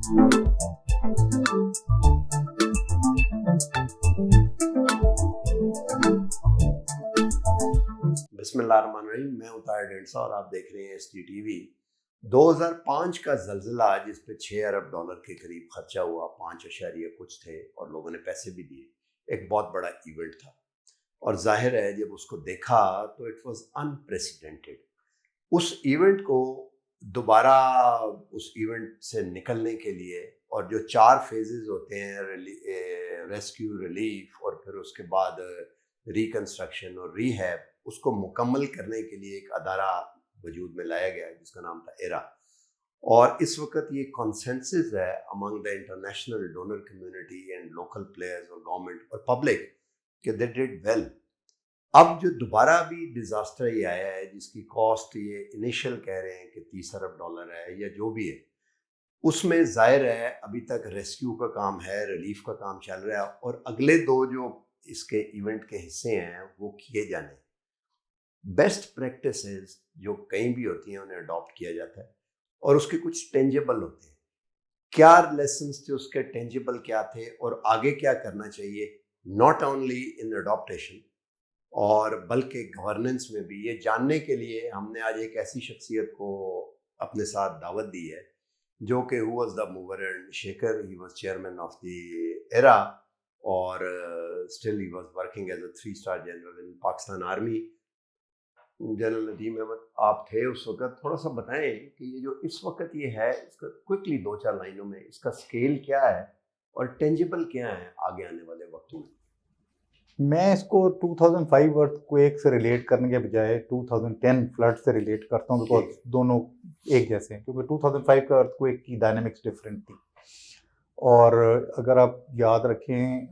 बिस्मिल्लाहिर्रहमानिर्रहीम। मैं हूं ताहिर डेंसा और आप देख रहे हैं STTV। 2005 का जल्जला जिस पे 6 अरब डॉलर के करीब खर्चा हुआ, 5 अशारिया कुछ थे और लोगों ने पैसे भी दिए, एक बहुत बड़ा इवेंट था। और जाहिर है जब उसको देखा तो इट वाज अनप्रेसिडेंटेड। उस इवेंट को दोबारा उस इवेंट से निकलने के लिए, और जो 4 फेजेस होते हैं, रेस्क्यू, रिलीफ और फिर उसके बाद रिकंस्ट्रक्शन और रीहैब, उसको मुकम्मल करने के लिए एक अदारा वजूद में लाया गया जिसका नाम था एरा। और इस वक्त ये कॉन्सेंसस है among the international donor community and local players और गवर्नमेंट और पब्लिक कि दे डिड वेल। अब जो दोबारा भी डिज़ास्टर ये आया है जिसकी कॉस्ट ये इनिशियल कह रहे हैं कि 30 अरब डॉलर है या जो भी है, उसमें जाहिर है अभी तक रेस्क्यू का काम है, रिलीफ का काम चल रहा है और अगले 2 जो इसके इवेंट के हिस्से हैं वो किए जाने। बेस्ट प्रैक्टिसेस जो कहीं भी होती हैं उन्हें अडॉप्ट किया जाता है और उसके कुछ टेंजिबल होते हैं। क्या लेसन्स थे उसके, टेंजिबल क्या थे और आगे क्या करना चाहिए, नॉट ओनली इन अडॉप्टेशन और बल्कि गवर्नेंस में भी, ये जानने के लिए हमने आज एक ऐसी शख्सियत को अपने साथ दावत दी है जो कि who was the mover and shaker. He was chairman of the era और still he was working as a three star general in Pakistan army. General Nadeem Ahmad, आप थे उस वक्त, थोड़ा सा बताएं कि ये जो इस वक्त ये है इसका क्विकली 2-4 लाइनों में इसका स्केल क्या है और टेंजिबल क्या है आगे आने वाले वक्तों में। मैं इसको 2005 अर्थक्वेक से रिलेट करने के बजाय 2010 फ्लड से रिलेट करता हूँ, बिकॉज दोनों एक जैसे हैं, क्योंकि 2005 का अर्थक्वेक की डायनामिक्स डिफरेंट थी। और अगर आप याद रखें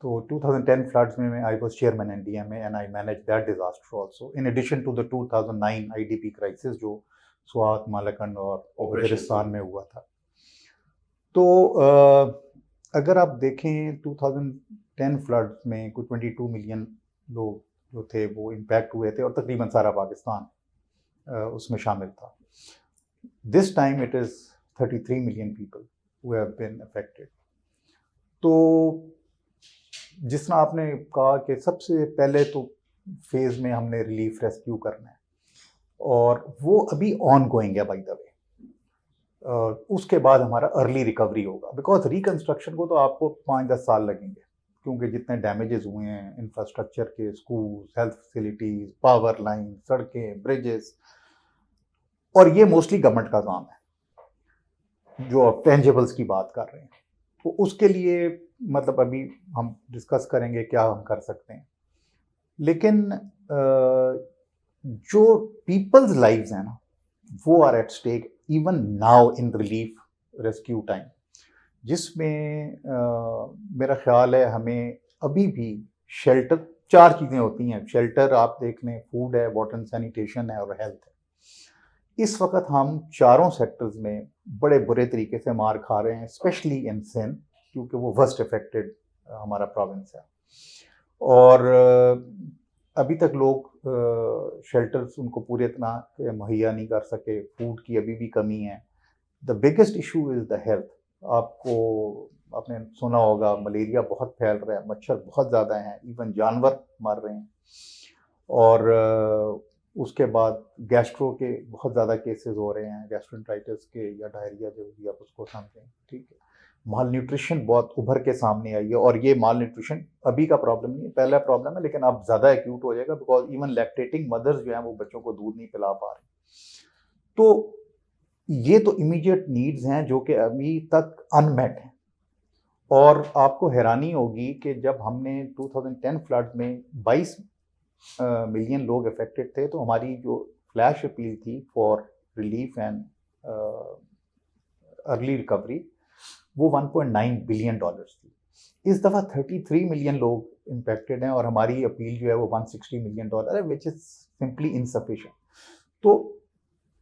तो 2010 फ्लड्स में I was chairman NDMA and I manage that disaster also, in addition to the 2009 IDP crisis जो स्वात, मालाकंड और वजीरिस्तान में हुआ था। तो अगर आप देखें 2010 फ्लड्स में कुछ 22 मिलियन लोग जो थे वो इम्पैक्ट हुए थे और तकरीबन सारा पाकिस्तान उसमें शामिल था। This time it is 33 million people who have been affected. तो जिस तरह आपने कहा कि सबसे पहले तो फेज़ में हमने रिलीफ रेस्क्यू करना है और वो अभी ऑन गोइंग है बाय द वे। उसके बाद हमारा अर्ली रिकवरी होगा, बिकॉज रिकंस्ट्रक्शन को तो आपको 5-10 साल लगेंगे, क्योंकि जितने डैमेजेस हुए हैं इंफ्रास्ट्रक्चर के, school, health facilities, power line, सड़कें, ब्रिजेस, और ये मोस्टली गवर्नमेंट का काम है जो आप टेंजिबल्स की बात कर रहे हैं। तो उसके लिए मतलब अभी हम डिस्कस करेंगे क्या हम कर सकते हैं, लेकिन जो पीपल्स लाइव्स हैं ना वो are at stake even now in relief rescue time, जिसमें मेरा ख्याल है हमें अभी भी शेल्टर, 4 चीज़ें होती हैं, शेल्टर आप देख लें, फूड है, वाटर एंड सैनिटेशन है और हेल्थ है। इस वक्त हम चारों सेक्टर्स में बड़े बुरे तरीके से मार खा रहे हैं, स्पेशली इन सिंध, क्योंकि वो वर्स्ट अफेक्टेड हमारा प्रोविंस है और अभी तक लोग शेल्टर्स उनको पूरे तरह मुहैया नहीं कर सके, फूड की अभी भी कमी है। The biggest issue is the health. आपने सुना होगा मलेरिया बहुत फैल रहा है, मच्छर बहुत ज़्यादा हैं, इवन जानवर मर रहे हैं और उसके बाद गैस्ट्रो के बहुत ज़्यादा केसेस हो रहे हैं, गैस्ट्रोएंटराइटिस के या डायरिया जो भी आप उसको समझें, ठीक है। माल न्यूट्रिशन बहुत उभर के सामने आई है और ये माल न्यूट्रिशन अभी का प्रॉब्लम नहीं है, पहला प्रॉब्लम है, लेकिन अब ज़्यादा एक्यूट हो जाएगा बिकॉज इवन लैक्टेटिंग मदर्स जो हैं वो बच्चों को दूध नहीं पिला पा रही। तो ये तो इमीडिएट नीड्स हैं जो कि अभी तक अनमेट हैं। और आपको हैरानी होगी कि जब हमने 2010 फ्लड में 22 मिलियन लोग अफेक्टेड थे, तो हमारी जो फ्लैश अपील थी for relief and early recovery वो 1.9 बिलियन डॉलर्स थी। इस दफ़ा 33 मिलियन लोग इम्पेक्टेड हैं और हमारी अपील जो है वो 160 मिलियन डॉलर है, विच इज़ सिंपली इनसफिशिएंट। तो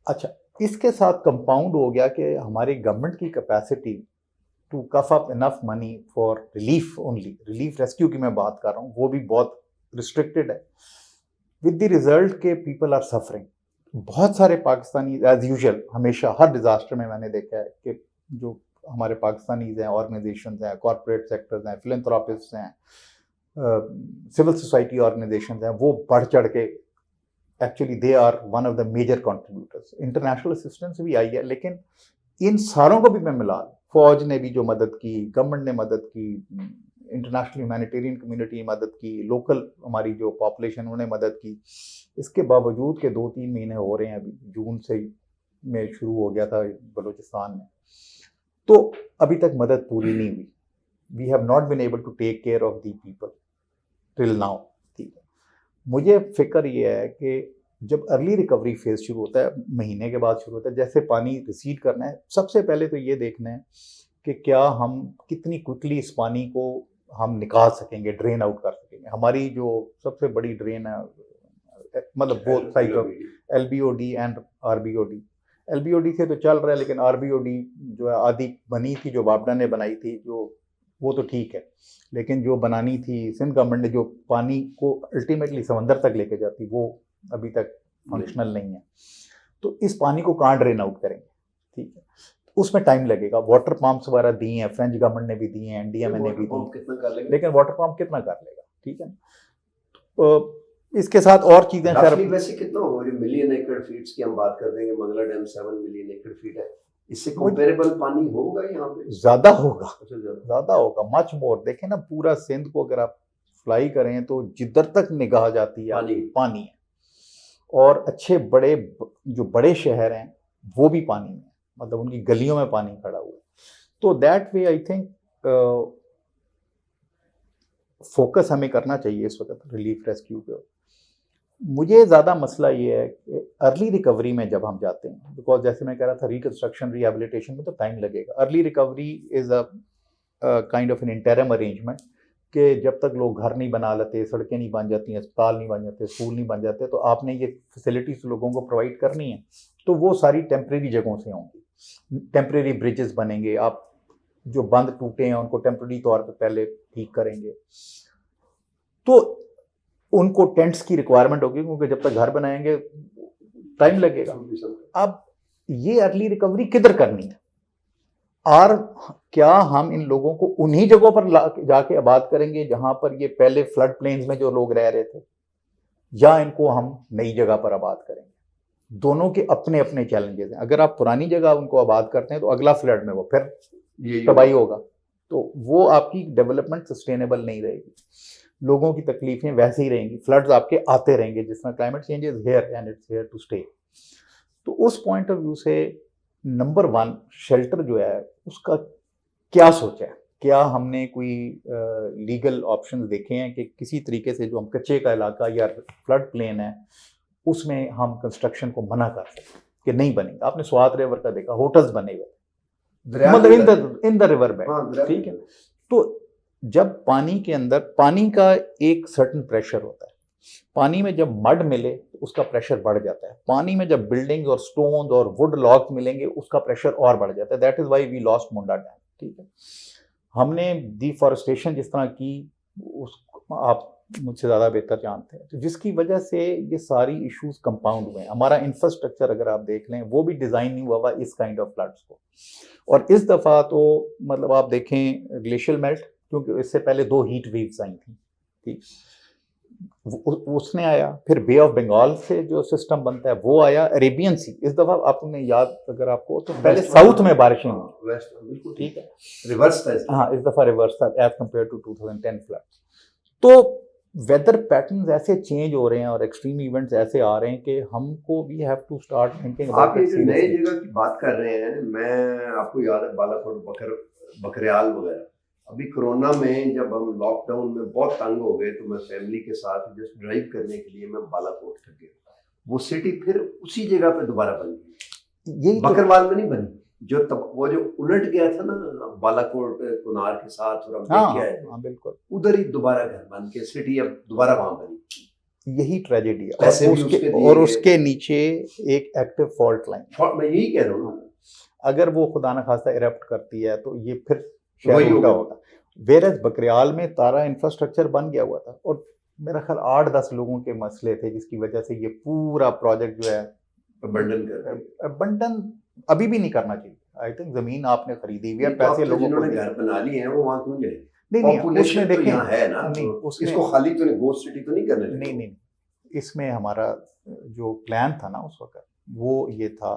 अच्छा, इसके साथ कंपाउंड हो गया कि हमारी गवर्नमेंट की capacity to cough up enough money for relief, only relief rescue की मैं बात कर रहा हूँ, वो भी बहुत रिस्ट्रिक्टेड है, विद द रिजल्ट के पीपल आर सफरिंग। बहुत सारे पाकिस्तानी एज यूजुअल, हमेशा हर डिजास्टर में मैंने देखा है कि जो हमारे पाकिस्तानीज हैं, ऑर्गेनाइजेशंस हैं, कॉरपोरेट सेक्टर्स हैं, फिलैंथ्रोपिस्ट्स हैं, सिविल सोसाइटी ऑर्गेनाइजेशंस हैं, वो बढ़ चढ़ के actually they are one of the major contributors. International assistance भी आई है, लेकिन इन सारों को भी मैं मिला, फौज ने भी जो मदद की, गवर्नमेंट ने मदद की, इंटरनेशनल ह्यूमैनिटेरियन कम्युनिटी ने मदद की, लोकल हमारी जो पॉपुलेशन उन्होंने मदद की। इसके बावजूद के 2-3 महीने हो रहे हैं, अभी जून से में शुरू हो गया था बलूचिस्तान में, तो अभी तक मदद पूरी नहीं हुई। We have not been able to take care of the people till now. ठीक है, मुझे फिक्र ये है कि जब अर्ली रिकवरी फेज शुरू होता है, महीने के बाद शुरू होता है, जैसे पानी रिसीड करना है, सबसे पहले तो ये देखना है कि क्या हम कितनी क्विकली इस पानी को हम निकाल सकेंगे, ड्रेन आउट कर सकेंगे। हमारी जो सबसे बड़ी ड्रेन है, मतलब both side of LBOD and RBOD। LBOD से तो चल रहा है, लेकिन RBOD जो है आदि बनी थी, जो बाबडा ने बनाई थी, जो वो तो ठीक है, लेकिन जो बनानी थी सिंध गवर्नमेंट ने, जो पानी को अल्टीमेटली समंदर तक लेके जाती, वो अभी तक फंक्शनल नहीं है। तो इस पानी को कहाँ ड्रेन आउट करेंगे? ठीक है, उसमें टाइम लगेगा। वाटर पंप्स वगैरह दिए हैं, फ्रेंच गवर्नमेंट ने भी दिए हैं, NDMA ने भी दी, लेकिन वाटर पंप कितना कर लेगा? ठीक है, तो इसके साथ और चीजें वैसे कितना होगा? मिलियन एकड़ फीट्स की हम बात कर देंगे, मंगला डैम 7 मिलियन एकड़ फीट है, इससे कंपेरेबल पानी होगा यहाँ पे? ज्यादा होगा, ज्यादा होगा, मच मोर। देखें ना, पूरा सिंध को अगर आप फ्लाई करें तो जिधर तक निगाह जाती है पानी है, और अच्छे बड़े जो बड़े शहर हैं वो भी पानी में, मतलब उनकी गलियों में पानी खड़ा हुआ है। तो that way I think focus हमें करना चाहिए इस वक्त रिलीफ रेस्क्यू पे। मुझे ज़्यादा मसला ये है कि अर्ली रिकवरी में जब हम जाते हैं, बिकॉज जैसे मैं कह रहा था, रिकंस्ट्रक्शन रिहेबिलिटेशन में तो टाइम लगेगा। Early recovery is a kind of an interim arrangement, कि जब तक लोग घर नहीं बना लेते, सड़कें नहीं बन जाती, अस्पताल नहीं बन जाते, स्कूल नहीं बन जाते, तो आपने ये फैसिलिटीज लोगों को प्रोवाइड करनी है। तो वो सारी टेम्प्रेरी जगहों से होंगी, टेम्प्रेरी ब्रिजेस बनेंगे, आप जो बंद टूटे हैं उनको टेम्प्रेरी तौर पर पहले ठीक करेंगे। तो उनको टेंट्स की रिक्वायरमेंट होगी, क्योंकि जब तक घर बनाएंगे टाइम लगेगा। अब ये अर्ली रिकवरी किधर करनी है, और क्या हम इन लोगों को उन्हीं जगहों पर जाके आबाद करेंगे जहां पर ये पहले फ्लड प्लेन्स में जो लोग रह रहे थे, या इनको हम नई जगह पर आबाद करेंगे? दोनों के अपने अपने चैलेंजेस हैं। अगर आप पुरानी जगह उनको आबाद करते हैं तो अगला फ्लड में वो फिर तबाही होगा, तो वो आपकी डेवलपमेंट सस्टेनेबल नहीं रहेगी, लोगों की तकलीफें वैसे ही रहेंगी, फ्लड्स आपके आते रहेंगे, जिस तरह climate change is here and it's here to stay. तो उस पॉइंट ऑफ व्यू से नंबर 1 शेल्टर जो है उसका क्या सोचा है? क्या हमने कोई लीगल ऑप्शंस देखे हैं कि किसी तरीके से जो हम कच्चे का इलाका या फ्लड प्लेन है उसमें हम कंस्ट्रक्शन को मना कर सकें कि नहीं बनेगा? आपने स्वात रिवर का देखा, होटल्स बने हुए, मतलब इन द रिवर बेड। ठीक है, तो जब पानी के अंदर, पानी का एक सर्टन प्रेशर होता है, पानी में जब मड मिले तो उसका प्रेशर बढ़ जाता है, पानी में जब बिल्डिंग्स और स्टोन्स और वुड लॉग्स मिलेंगे उसका प्रेशर और बढ़ जाता है। That is why we lost Munda dam. ठीक है, हमने डिफॉरेस्टेशन जिस तरह की, उस आप मुझसे ज़्यादा बेहतर जानते हैं, तो जिसकी वजह से ये सारी इश्यूज कंपाउंड हुए हैं। हमारा इंफ्रास्ट्रक्चर अगर आप देख लें, वो भी डिज़ाइन नहीं हुआ इस काइंड ऑफ फ्लड्स को। और इस दफ़ा तो मतलब आप देखें ग्लेशियल मेल्ट, क्योंकि इससे पहले 2 हीट वेव्स आई थी, ठीक, उसने आया, फिर बे ऑफ बंगाल से जो सिस्टम बनता है वो आया, अरेबियन सी। इस दफा आपने याद अगर आपको, तो पहले साउथ में बारिशें हुई, ठीक है, रिवर्स था। हाँ, इस दफा रिवर्स था एज कंपेयर टू 2010 फ्लड्स। तो वेदर पैटर्न्स ऐसे चेंज हो रहे हैं और एक्सट्रीम इवेंट्स ऐसे आ रहे हैं कि हमको we have to start thinking. आप ये जो नए जगह की बात कर रहे हैं, मैं आपको याद है बालाकोट, बकरियाल वगैरह, अभी कोरोना में जब हम लॉकडाउन में बहुत तंग हो गए, तो मैं फैमिली के साथ जस्ट ड्राइव करने के लिए मैं बालाकोट तक गया। वो सिटी फिर उसी जगह पे दोबारा बन गई, यही बकरवाल में नहीं बनी, जो तब वो जो उलट गया था ना बालाकोट कुनार के साथ, और हम देख के आए थे, बिल्कुल उधर ही दोबारा घर बन के सिटी अब दोबारा वहां बनी। यही ट्रेजेडी है। और उसके नीचे एक एक्टिव फॉल्ट लाइन, मैं यही कह रहा हूँ ना, अगर वो खुदा न खास्ता इरप्ट करती है तो ये फिर वही होगा। वेरस बकरियाल में तारा इंफ्रास्ट्रक्चर बन गया हुआ था, और मेरा ख्याल 8-10 लोगों के मसले थे, जिसकी वजह से ये पूरा प्रोजेक्ट जो है अबंडन अभी भी नहीं करना चाहिए। आई थिंक जमीन आपने खरीदी हुई है, नहीं, तो अब पैसे तो लोगों को जिन्होंने दिए। घर बना लिए हैं वो वहाँ क्यों जाएंगे? नहीं नहीं, पॉपुलेशन उसमें तो देखें, यहाँ है ना, नहीं तो उसमें, इसको खाली तो नहीं, गोस्ट सिटी तो नहीं करने लगे नहीं वो। नहीं, इसमें हमारा जो प्लान था ना उस वक्त, वो ये था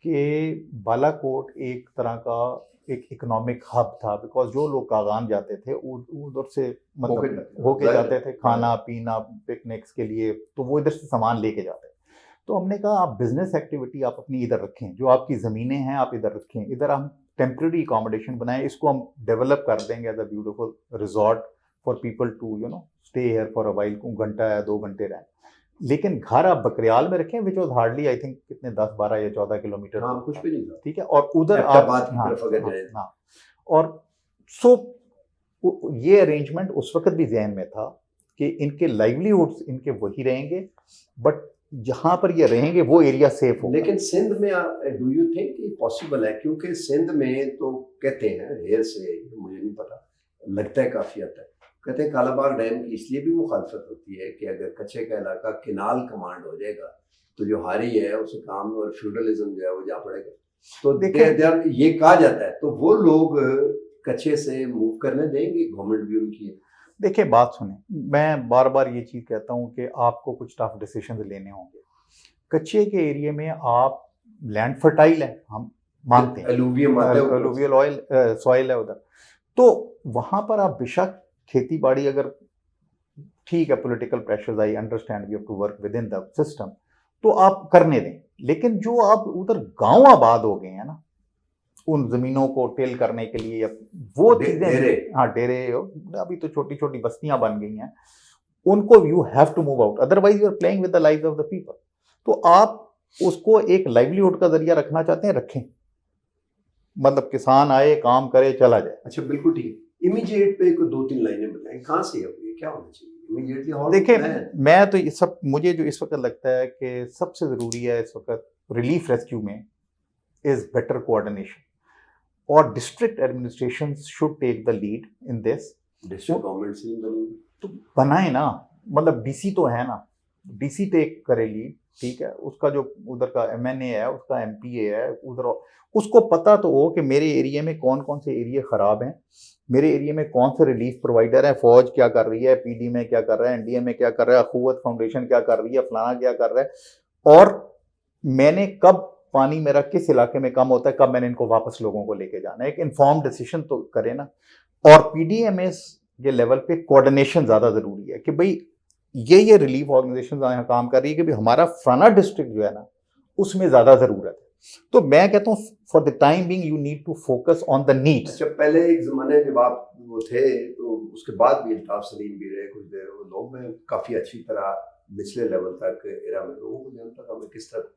कि बालाकोट एक तरह का एक इकोनॉमिक हब था, बिकॉज जो लोग कागान जाते थे उधर से मतलब होके जाते थे खाना पीना पिकनिक्स के लिए, तो वो इधर से सामान लेके जाते थे। तो हमने कहा आप बिजनेस एक्टिविटी आप अपनी इधर रखें, जो आपकी ज़मीनें हैं आप इधर रखें, इधर हम टेम्प्रेरी अकोमोडेशन बनाएं, इसको हम डेवलप कर देंगे as a beautiful resort for people to stay here for a while, घंटा या 2 घंटे रहें। लेकिन घर आप बकरियाल में रखें, which was hardly I think कितने 10 12 या 14 किलोमीटर, हाँ, कुछ भी नहीं था। ठीक है, और उधर आप अहमदाबाद की तरफ अगर जाएं। हाँ, और सो ये अरेंजमेंट उस वक्त भी जहन में था कि इनके लाइवलीहुड्स इनके वही रहेंगे, बट जहां पर ये रहेंगे वो एरिया सेफ होगा। लेकिन सिंध में डू यू थिंक ये पॉसिबल है? क्योंकि सिंध में तो कहते हैं हेर से, मुझे नहीं पता, लगता है काफी हद तक, कहते हैं कालाबाग डैम की इसलिए भी मुखालफत होती है कि अगर कच्चे का इलाका किनाल कमांड हो जाएगा तो जो हारी है उसे काम और फ्यूडलिज्म जो है वो जा पड़ेगा। तो देखिए, ये कहा जाता है, तो वो लोग कच्चे से मूव करने देंगे? गवर्नमेंट भी उनकी है। देखिए बात सुने, मैं बार बार ये चीज़ कहता हूँ कि आपको कुछ टफ डिसीजन लेने होंगे। कच्चे के एरिया में आप लैंड फर्टाइल है, हम मानते हैं, एलुवियम आता है, एलुवियल ऑयल सॉइल है उधर, तो वहाँ पर आप बेशक खेती बाड़ी अगर ठीक है, political pressures I understand, we have to work within the system, तो आप करने दें। लेकिन जो आप उधर गांव आबाद हो गए हैं ना, उन जमीनों को टेल करने के लिए वो चीजें, हाँ डेरे, अभी तो छोटी छोटी बस्तियां बन गई हैं, उनको you have to move out, otherwise you are playing with the lives of the people. तो आप उसको एक लाइवलीहुड का जरिया रखना चाहते हैं, रखें, मतलब किसान आए काम करे चला जाए। अच्छा, बिल्कुल ठीक है। इमीडिएट पे को 2-3 लाइनें बताएं, कहाँ से है ये, क्या होना चाहिए इमीडिएटली? देखिए, मैं तो ये सब, मुझे जो इस वक्त लगता है कि सबसे ज़रूरी है इस वक्त रिलीफ रेस्क्यू में इज़ बेटर कोऑर्डिनेशन, और district administration should take the lead in this. District government से बनी तो बनाए ना, मतलब डीसी तो है ना, डीसी टेक करे लीड, ठीक है, उसका जो उधर का एमएनए है, उसका एमपीए है उधर, उसको पता तो हो कि मेरे एरिया में कौन कौन से एरिया ख़राब हैं, मेरे एरिया में कौन से रिलीफ प्रोवाइडर है, फौज क्या कर रही है, पीडी में क्या कर रहा है, एनडीए में क्या कर रहा है, अखुवत फाउंडेशन क्या कर रही है, फलाना क्या कर रहा है, और मैंने कब पानी मेरा किस इलाके में कम होता है, कब मैंने इनको वापस लोगों को लेके जाना है, एक इन्फॉर्म डिसीजन तो करे ना। और पीडीएमएस के लेवल पे कोऑर्डिनेशन ज़्यादा ज़रूरी है कि भाई ये रिलीफ ऑर्गेनाइजेशन यहाँ काम कर रही है कि भाई हमारा फलाना डिस्ट्रिक्ट जो है ना उसमें ज़्यादा ज़रूरत है। तो मैं कहता हूँ for the time being you need to focus on the needs. अच्छा, पहले एक ज़माने जब आप वो थे तो उसके बाद भी अल्ताफ सलीम भी रहे कुछ देर, वो लोग में काफ़ी अच्छी तरह निचले लेवल तक एरा में लोगों को जानता था मैं किस तरह।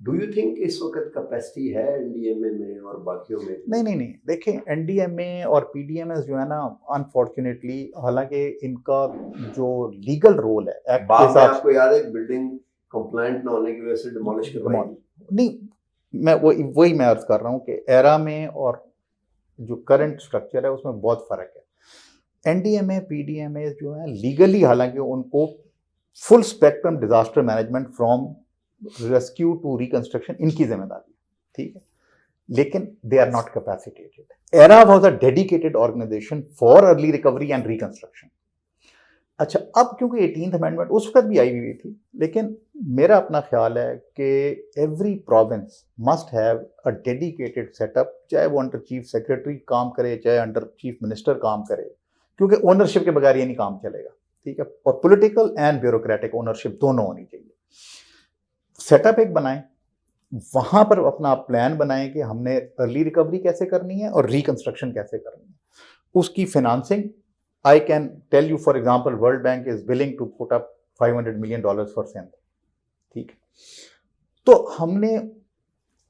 डू यू थिंक इस वक्त कैपेसिटी है एनडीएमए में और बाकियों में? नहीं, देखें एनडीएमए और पीडीएमएस जो है ना, अनफॉर्चुनेटली, हालांकि इनका जो लीगल रोल है एक्ट के बाद में साथ, आपको याद है बिल्डिंग कंप्लायंट ना होने की वजह से डिमोलिश करवाई? नहीं, मैं वही मैं अर्ज कर रहा हूँ कि एरा में और जो करंट स्ट्रक्चर है उसमें बहुत फर्क है। एनडीएमए पीडीएमए जो है लीगली, हालांकि उनको full spectrum disaster management from rescue to reconstruction इनकी जिम्मेदारी है, ठीक है, लेकिन they are not capacitated. ERRA was a dedicated organisation for early recovery and reconstruction. अच्छा, अब क्योंकि 18th अमेंडमेंट उस वक्त भी आई हुई थी, लेकिन मेरा अपना ख्याल है कि every province must have a dedicated setup, चाहे वो अंडर चीफ सेक्रेटरी काम करे, चाहे अंडर चीफ मिनिस्टर काम करे, क्योंकि ओनरशिप के बगैर ये नहीं काम चलेगा, ठीक है, और पॉलिटिकल एंड ब्यूरोक्रेटिक ओनरशिप दोनों होनी चाहिए। सेटअप एक बनाएं, वहां पर अपना प्लान बनाएं कि हमने अर्ली रिकवरी कैसे करनी है और रिकंस्ट्रक्शन कैसे करनी है, उसकी financing. I can tell you, for example, World Bank is willing to put up $500 million for Sindh, ठीक है, तो हमने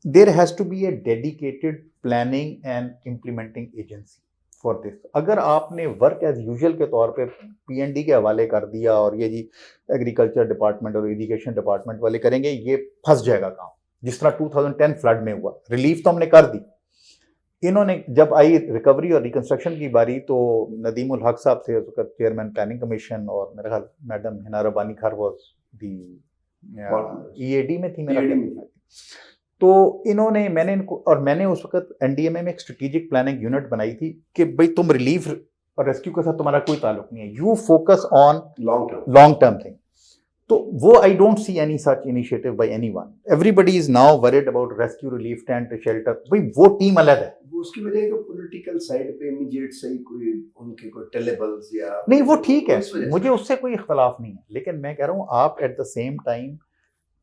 there has to be a dedicated planning and implementing agency for this। अगर आपने वर्क एज यूजुअल के तौर पे PND के हवाले कर दिया और ये जी एग्रीकल्चर डिपार्टमेंट और इरिगेशन डिपार्टमेंट वाले करेंगे, ये फंस जाएगा काम, जिस तरह 2010 फ्लड में हुआ। रिलीफ तो हमने कर दी, इन्होंने जब आई रिकवरी और रिकंस्ट्रक्शन की बारी तो नदीमुल हक साहब थे उसका चेयरमैन प्लानिंग कमीशन, और मेरा ख्याल मैडम हिना रब्बानी खार वाज दी ईएडी में थी मेरा ख्याल। तो मैंने उस वक्त एनडीएमए में एक स्ट्रेटेजिक प्लानिंग यूनिट बनाई थी कि भाई तुम रिलीफ और रेस्क्यू के साथ तुम्हारा कोई ताल्लुक नहीं है, you focus on long term thing. तो वो I don't see any such initiative by anyone. Everybody is now worried about rescue, relief, tent, shelter. भाई वो टीम अलग है। उसकी वजह है पॉलिटिकल साइड पे इमीडिएट सही कोई उनके कोई टेलेबल्स या नहीं, वो ठीक है, मुझे उससे कोई इख्तलाफ नहीं है, लेकिन मैं कह रहा हूँ आप at the same time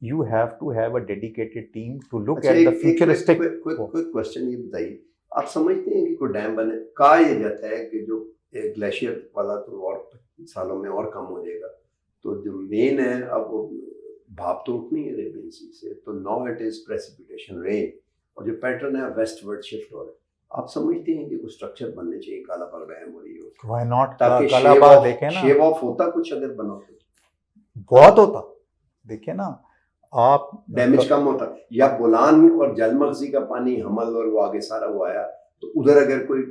you have to have a dedicated team to look at the futuristic। Quick question ये बताइए, आप समझते हैं कि कोई डैम बने, कहा यह जाता है कि जो ग्लेशियर वाला तो और सालों में और कम हो जाएगा, तो जो मेन है अब वो भाप तो उठनी है अरेबियन सी से, तो now it is precipitation rain, और जो पैटर्न है वेस्टवर्ड शिफ्ट हो रहा है। आप समझते हैं कि कुछ स्ट्रक्चर बनने चाहिए कालाबाग डैम हो रही हो, व्हाई नॉट? ताकि कालाबाग देखें ना, शेव ऑफ होता कुछ अगर बना तो बहुत होता। देखिए ना आप, डैमेज कम होता, या बोलान और जलमर्जी का पानी हमल और वो आगे सारा वो आया, तो उधर अगर कोई,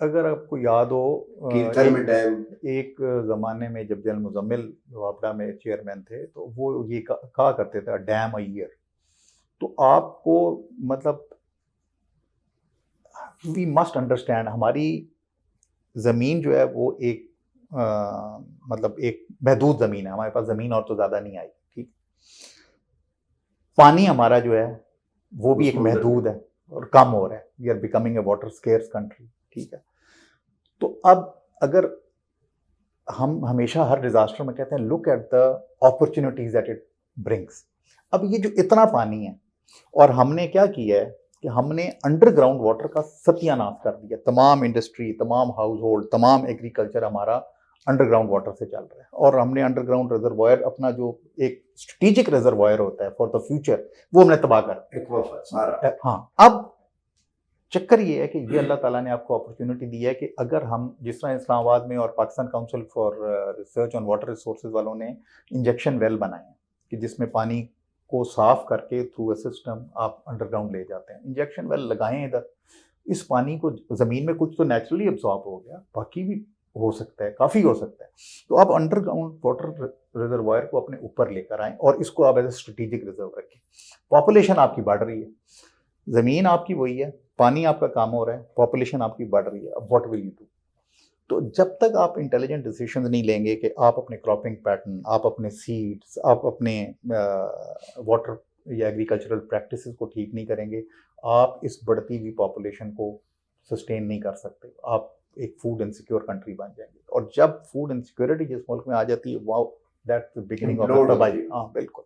अगर आपको याद हो कीर्थर में डैम, एक ज़माने में जब जनरल मुजम्मिल वापडा में चेयरमैन थे तो वो ये कहा करते थे डैम अ ईयर। तो आपको मतलब वी मस्ट अंडरस्टैंड, हमारी ज़मीन जो है वो एक मतलब एक महदूद ज़मीन है, हमारे पास ज़मीन और तो ज़्यादा नहीं आई, ठीक। पानी हमारा जो है वो भी एक महदूद है और कम हो रहा है, we are becoming a water scarce country, ठीक है। तो अब अगर हम हमेशा हर डिजास्टर में कहते हैं look at the opportunities that it brings, अब ये जो इतना पानी है और हमने क्या किया है कि हमने अंडरग्राउंड वाटर का सत्यानाश कर दिया, तमाम इंडस्ट्री, तमाम हाउस होल्ड, तमाम एग्रीकल्चर हमारा अंडरग्राउंड वाटर से चल रहा है, और हमने अंडरग्राउंड रिजर्वायर अपना जो एक स्ट्रेटेजिक रिजर्वायर होता है फॉर द फ्यूचर वो हमने तबाह कर सारा। हाँ, अब चक्कर ये है कि ये अल्लाह ताला ने आपको अपॉर्चुनिटी दी है कि अगर हम जिस तरह इस्लामाबाद में और Pakistan council for research on water resources वालों ने इंजेक्शन वेल बनाए हैं कि जिसमें पानी को साफ करके थ्रू अ सिस्टम आप अंडरग्राउंड ले जाते हैं, इंजेक्शन वेल लगाएं इधर, इस पानी को ज़मीन में कुछ तो नेचुरली एब्जॉर्ब हो गया, बाकी भी हो सकता है, काफ़ी हो सकता है। तो आप अंडरग्राउंड वाटर रिजर्वायर को अपने ऊपर लेकर आएँ और इसको आप एज ए स्ट्रेटेजिक रिजर्व रखें। पॉपुलेशन आपकी बढ़ रही है, ज़मीन आपकी वही है, पानी आपका काम हो रहा है, पॉपुलेशन आपकी बढ़ रही है, अब व्हाट विल यू डू? तो जब तक आप इंटेलिजेंट डिसीजन नहीं लेंगे कि आप अपने क्रॉपिंग पैटर्न, आप अपने सीड्स, आप अपने वाटर या एग्रीकल्चरल प्रैक्टिसेस को ठीक नहीं करेंगे, आप इस बढ़ती हुई पॉपुलेशन को सस्टेन नहीं कर सकते, आप एक फूड इनसिक्योर कंट्री बन जाएंगे। और जब फूड इनसिक्योरिटी जिस मुल्क में आ जाती है, wow, that's the beginning of the तबाही। हाँ बिल्कुल,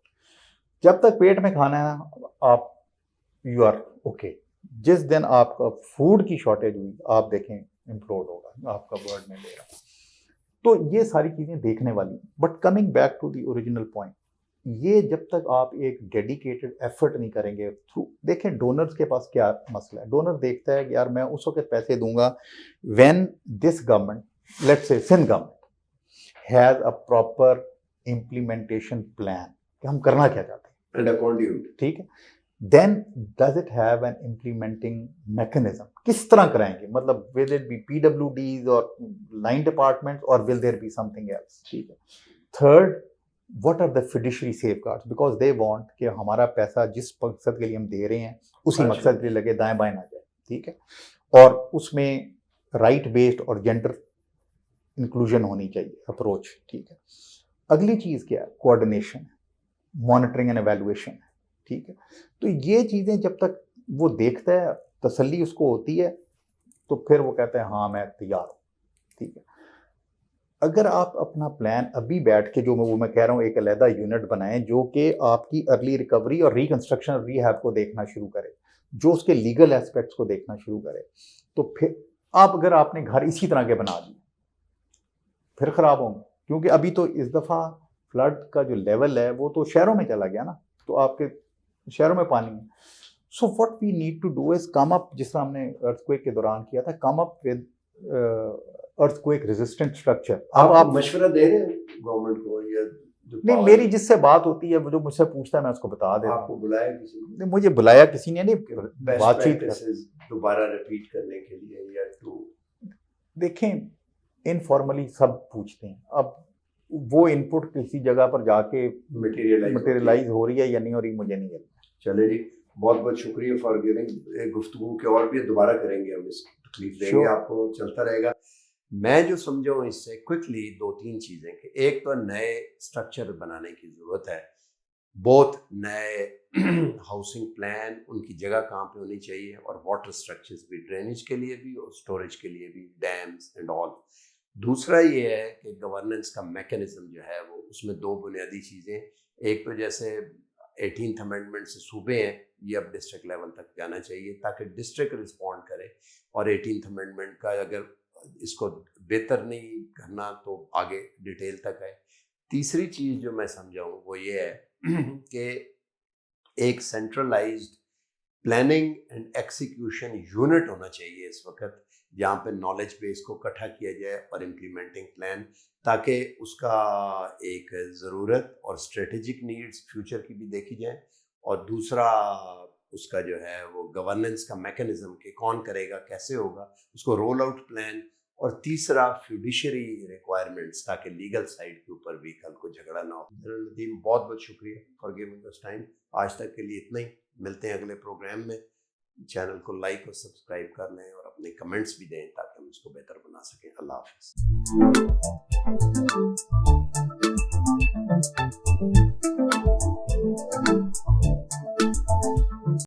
जब तक पेट में खाना है आप यू आर ओके, जिस दिन आपका फूड की शॉर्टेज हुई आप देखें इम्प्लोड होगा, आपका वर्ड में ले रहा। तो ये सारी चीज़ें देखने वाली। But coming back to the original point, ये जब तक आप एक डेडिकेटेड एफर्ट नहीं करेंगे थ्रू, देखें डोनर्स के पास क्या मसला है, डोनर देखता है कि यार मैं उस वक्त पैसे दूंगा when this government, let's say Sindh government has a proper implementation plan कि हम करना क्या चाहते हैं, ठीक है। Then does it have an implementing mechanism? किस तरह कराएंगे, मतलब will it be PWDs or line departments or will there be something else? ठीक है। Third, what are the fiduciary safeguards? Because they want कि हमारा पैसा जिस मकसद के लिए हम दे रहे हैं उसी मकसद के लिए लगे, दाएं बाएं ना जाए, ठीक है। और उसमें राइट बेस्ड और जेंडर इंक्लूजन होनी चाहिए अप्रोच, ठीक है। अगली चीज़ क्या है, कोऑर्डिनेशन, मॉनिटरिंग एंड एवेल्युएशन, ठीक है। तो ये चीज़ें जब तक वो देखता है, तसल्ली उसको होती है, तो फिर वो कहता है हाँ मैं तैयार हूँ, ठीक है। अगर आप अपना प्लान अभी बैठ के, जो मैं कह रहा हूँ, एक अलहदा यूनिट बनाएं जो कि आपकी अर्ली रिकवरी और रिकंस्ट्रक्शन रीहैब को देखना शुरू करे, जो उसके लीगल एस्पेक्ट्स को देखना शुरू करे, तो फिर आप अगर आपने घर इसी तरह के बना दिए फिर ख़राब होंगे, क्योंकि अभी तो इस दफ़ा फ्लड का जो लेवल है वो तो शहरों में चला गया ना, तो आपके शहरों में पानी है। So what we need to do is come up, जिस तरह हमने अर्थक्वेक के दौरान किया था, come up with earthquake resistant structure. अब आप मशवरा दे रहे हैं गवर्नमेंट को या नहीं? मेरी जिससे बात होती है, जो मुझसे पूछता है मैं उसको बता देता हूं। आपको बुलाया किसी ने? मुझे बुलाया किसी ने नहीं, बातचीत दोबारा रिपीट करने के लिए या तो देखें इनफॉर्मली सब पूछते हैं। अब वो इनपुट किसी जगह पर जाके मटेरियलाइज हो रही है या नहीं हो रही, मुझे नहीं लगता। चले जी, बहुत बहुत शुक्रिया फॉर गिविंग। गुफ्तगू के और भी दोबारा करेंगे हम, इस तकलीफ देंगे Sure. आपको, चलता रहेगा। मैं जो समझा हूँ इससे क्विकली 2-3 चीज़ें कि एक तो नए स्ट्रक्चर बनाने की ज़रूरत है, बहुत नए हाउसिंग प्लान, उनकी जगह कहाँ पे होनी चाहिए, और वाटर स्ट्रक्चर्स भी, ड्रेनेज के लिए भी और स्टोरेज के लिए भी, डैम्स एंड ऑल। दूसरा ये है कि गवर्नेंस का मैकेनिज्म जो है वो, उसमें दो बुनियादी चीज़ें, एक तो जैसे 18th अमेंडमेंट से सूबे हैं, ये अब डिस्ट्रिक्ट लेवल तक जाना चाहिए ताकि डिस्ट्रिक्ट रिस्पॉन्ड करे, और 18th अमेंडमेंट का अगर इसको बेहतर नहीं करना तो आगे डिटेल तक है। तीसरी चीज़ जो मैं समझा हूँ वो ये है कि एक centralised planning and execution unit होना चाहिए इस वक्त, जहाँ पे नॉलेज बेस को इकट्ठा किया जाए और इम्प्लीमेंटिंग प्लान, ताकि उसका एक ज़रूरत और स्ट्रेटेजिक नीड्स फ्यूचर की भी देखी जाए, और दूसरा उसका जो है वो गवर्नेंस का मैकेनिज्म कि कौन करेगा, कैसे होगा, उसको रोल आउट प्लान, और तीसरा फ्यूडिशरी रिक्वायरमेंट्स, ताकि लीगल साइड के ऊपर भी कल को झगड़ा ना हो। नदीम, बहुत बहुत शुक्रिया फॉर गिविंग अस टाइम। आज तक के लिए इतना ही, मिलते हैं अगले प्रोग्राम में। चैनल को लाइक और सब्सक्राइब कर लें और अपने कमेंट्स भी दें ताकि हम इसको बेहतर बना सकें। अल्लाह हाफिज़।